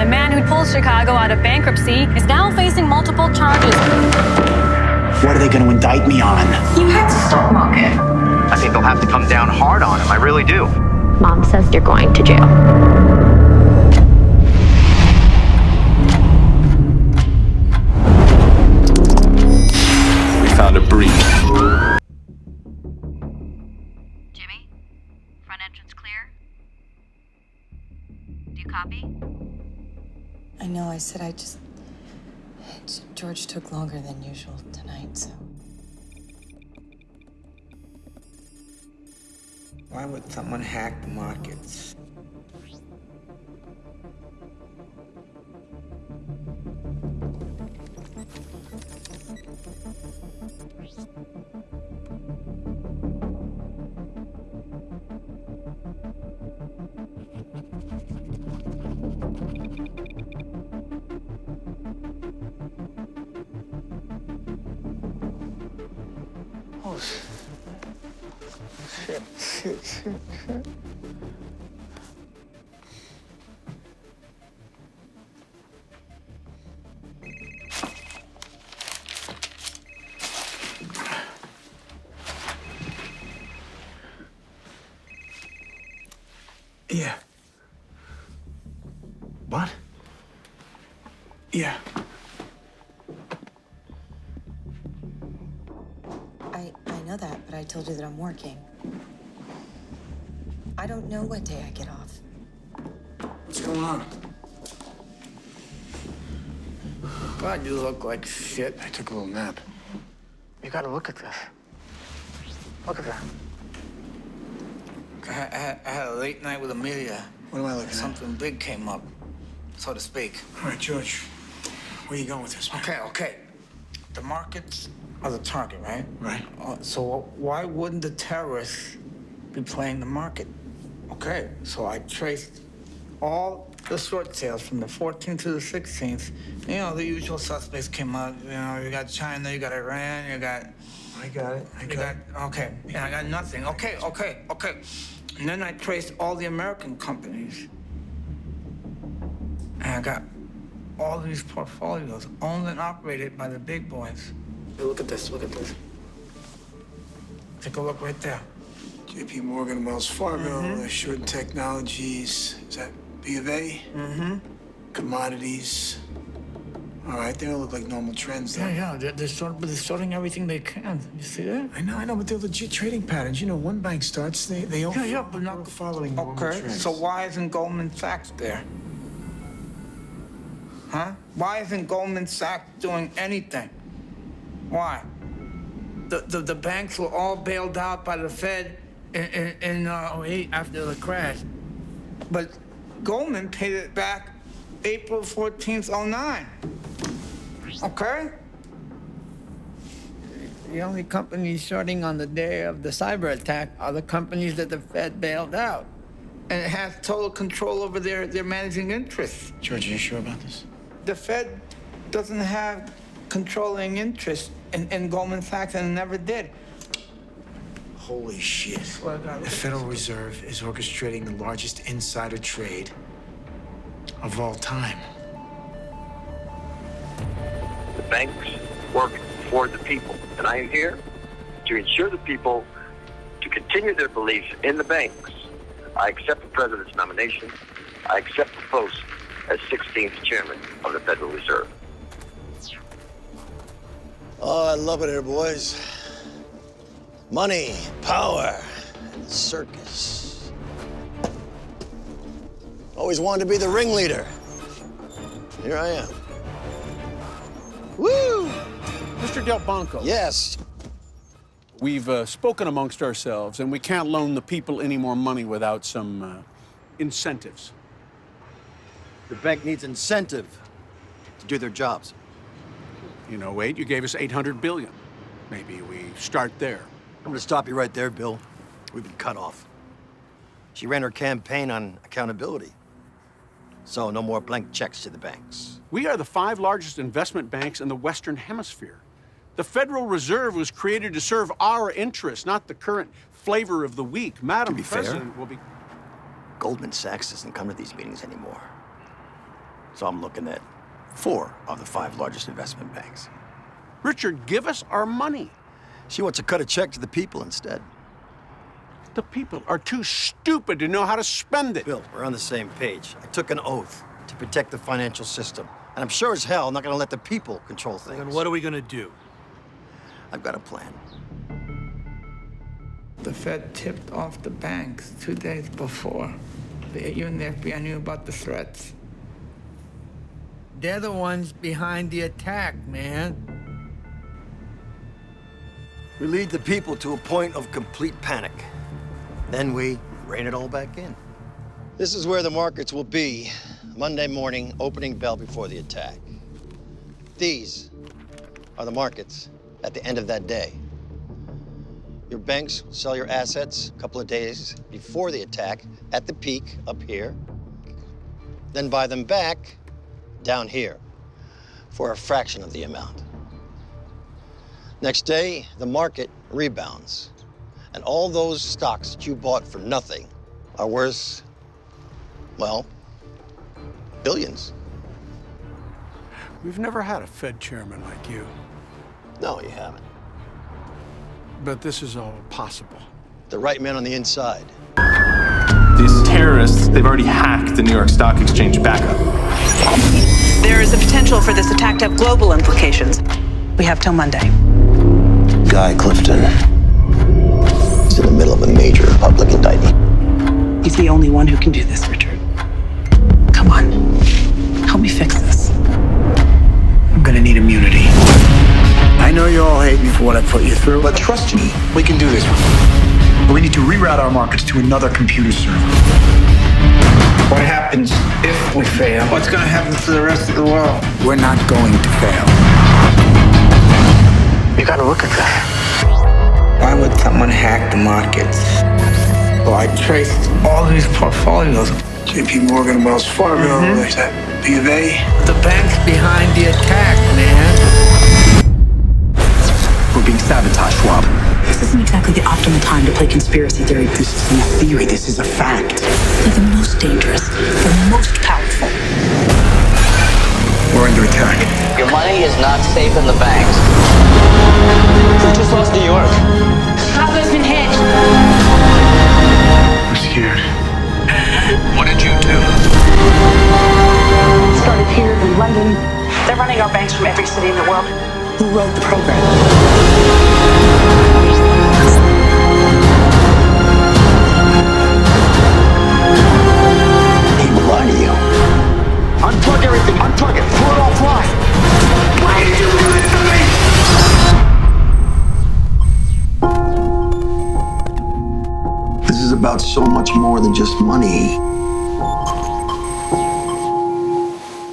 The man who pulled Chicago out of bankruptcy is now facing multiple charges. What are they going to indict me on? You hacked the stock market. I think they'll have to come down hard on him. I really do. Mom says you're going to jail. We found a breach. Jimmy? Front entrance clear? Do you copy? I know, I said George took longer than usual tonight, so... Why would someone hack the markets? Oh, shit. Yeah. What? Yeah. I know that, but I told you that I'm working. I don't know what day I get off. What's going on? God, you look like shit. I took a little nap. You gotta look at this. Look at that. I had a late night with Amelia. What am I looking at? Something big came up, so to speak. All right, George. Where are you going with this, man? Okay. The markets are the target, right? Right. So why wouldn't the terrorists be playing the market? Okay, so I traced all the short sales from the 14th to the 16th. You know, the usual suspects came out. You know, you got China, you got Iran, you got... I got it. Okay, and I got nothing. Okay. And then I traced all the American companies. And I got all these portfolios owned and operated by the big boys. Hey, look at this. Take a look right there. JP Morgan, Wells Fargo, Assured Technologies. Is that B of A? Mm-hmm. Commodities. All right, they don't look like normal trends, though. Yeah, they're sorting everything they can. You see that? I know, but they're legit trading patterns. You know, one bank starts, they all but not following normal trends. So why isn't Goldman Sachs there? Huh? Why isn't Goldman Sachs doing anything? Why? The banks were all bailed out by the Fed in 08 after the crash. But Goldman paid it back April 14th, 09. Okay? The only companies shorting on the day of the cyber attack are the companies that the Fed bailed out. And it has total control over their managing interests. George, are you sure about this? The Fed doesn't have controlling interest in Goldman Sachs and never did. Holy shit. The Federal Reserve is orchestrating the largest insider trade of all time. The banks work for the people, and I am here to ensure the people to continue their belief in the banks. I accept the president's nomination. I accept the post as 16th chairman of the Federal Reserve. Oh, I love it here, boys. Money, power, and the circus. Always wanted to be the ringleader. Here I am. Woo! Mr. Del Banco. Yes. We've spoken amongst ourselves, and we can't loan the people any more money without some incentives. The bank needs incentive to do their jobs. In 08, you gave us $800 billion. Maybe we start there. I'm gonna stop you right there, Bill. We've been cut off. She ran her campaign on accountability. So no more blank checks to the banks. We are the 5 largest investment banks in the Western Hemisphere. The Federal Reserve was created to serve our interests, not the current flavor of the week. Madam To be President fair, will be... Goldman Sachs doesn't come to these meetings anymore. So I'm looking at 4 of the 5 largest investment banks. Richard, give us our money. She wants to cut a check to the people instead. The people are too stupid to know how to spend it. Bill, we're on the same page. I took an oath to protect the financial system. And I'm sure as hell not gonna let the people control things. Then what are we gonna do? I've got a plan. The Fed tipped off the banks 2 days before. You and the FBI knew about the threats. They're the ones behind the attack, man. We lead the people to a point of complete panic. Then we rein it all back in. This is where the markets will be Monday morning, opening bell before the attack. These are the markets at the end of that day. Your banks sell your assets a couple of days before the attack at the peak up here, then buy them back down here for a fraction of the amount. Next day, the market rebounds, and all those stocks that you bought for nothing are worth, well, billions. We've never had a Fed chairman like you. No, you haven't. But this is all possible. The right man on the inside. These terrorists, they've already hacked the New York Stock Exchange backup. There is a potential for this attack to have global implications. We have till Monday. Guy Clifton is in the middle of a major public indictment. He's the only one who can do this, Richard. Come on. Help me fix this. I'm gonna need immunity. I know you all hate me for what I put you through, but trust me, we can do this. But we need to reroute our markets to another computer server. What happens if we fail? What's gonna happen to the rest of the world? We're not going to fail. You gotta look at that. Why would someone hack the markets? Well, I traced all these portfolios. JP Morgan, Wells Fargo, there's that B of A. The bank's behind the attack, man. We're being sabotaged, Robb. This isn't exactly the optimal time to play conspiracy theory. This isn't a theory, this is a fact. They're the most dangerous, the most powerful. We're under attack. Your money is not safe in the banks. We just lost New York. Chicago's been hit. I'm scared. What did you do? Started here in London. They're running our banks from every city in the world. Who wrote the program? He will lie to you. Unplug everything, unplug it, pull it offline. Why did you do this to me? This is about so much more than just money.